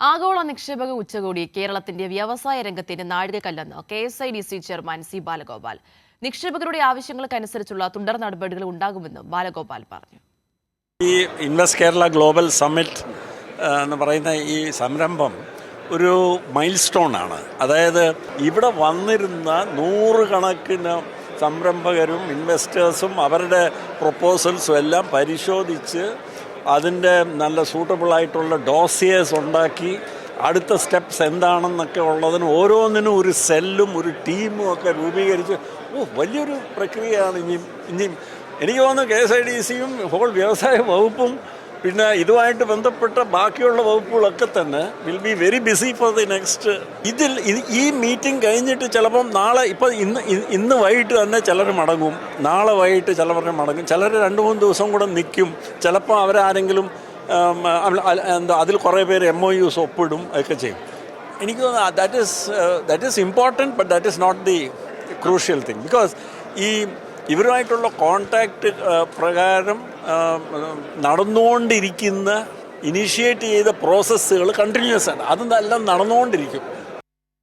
ആഗോള നിക്ഷേപക ഉച്ചകോടി കേരളത്തിന്റെ വ്യവസായ രംഗത്തിന്റെ നാഴികക്കല്ലെന്ന് KSIDC ചെയർമാൻ സി ബാലഗോപാൽ. നിക്ഷേപകരുടെ ആവശ്യങ്ങൾക്കനുസരിച്ചുള്ള തുടർ നടപടികൾ ഉണ്ടാകുമെന്നും ബാലഗോപാൽ പറഞ്ഞു. ഈ ഇൻവെസ്റ്റ് കേരള ഗ്ലോബൽ സമ്മിറ്റ് എന്ന് പറയുന്ന ഈ സംരംഭം ഒരു മൈൽ സ്റ്റോൺ ആണ്. അതായത് ഇവിടെ വന്നിരുന്ന നൂറുകണക്കിന് സംരംഭകരും ഇൻവെസ്റ്റേഴ്സും അവരുടെ പ്രൊപ്പോസൽസും എല്ലാം പരിശോധിച്ച് അതിൻ്റെ നല്ല സൂട്ടബിളായിട്ടുള്ള ഡോസിയേഴ്സ് ഉണ്ടാക്കി അടുത്ത സ്റ്റെപ്സ് എന്താണെന്നൊക്കെ ഉള്ളതിന് ഓരോന്നിനും ഒരു സെല്ലും ഒരു ടീമും ഒക്കെ രൂപീകരിച്ച് വലിയൊരു പ്രക്രിയയാണ്. ഇനിയും എനിക്ക് തോന്നുന്നു KSIDCയും ഹോൾ വ്യവസായ വകുപ്പും പിന്നെ ഇതുമായിട്ട് ബന്ധപ്പെട്ട ബാക്കിയുള്ള വകുപ്പുകളൊക്കെ തന്നെ will be very busy for the next. ഈ മീറ്റിംഗ് കഴിഞ്ഞിട്ട് ചിലപ്പം നാളെ ഇന്ന് വൈകിട്ട് തന്നെ ചിലർ മടങ്ങും, നാളെ വൈകിട്ട് ചിലവർ മടങ്ങും, ചിലർ 2-3 ദിവസം കൂടെ നിൽക്കും. ചിലപ്പോൾ അവരാരെങ്കിലും അതിൽ കുറേ പേര് MOUs ഒപ്പിടും ഒക്കെ ചെയ്യും. എനിക്ക് തോന്നുന്നു that is important, but that is not the crucial thing. Because ഇവരുമായിട്ടുള്ള കോണ്ടാക്റ്റ് പ്രകാരം നടന്നുകൊണ്ടിരിക്കുന്ന ഇനീഷ്യേറ്റ് ചെയ്ത പ്രോസസ്സുകൾ കണ്ടിന്യൂസ് ആണ്. അതെല്ലാം നടന്നുകൊണ്ടിരിക്കും.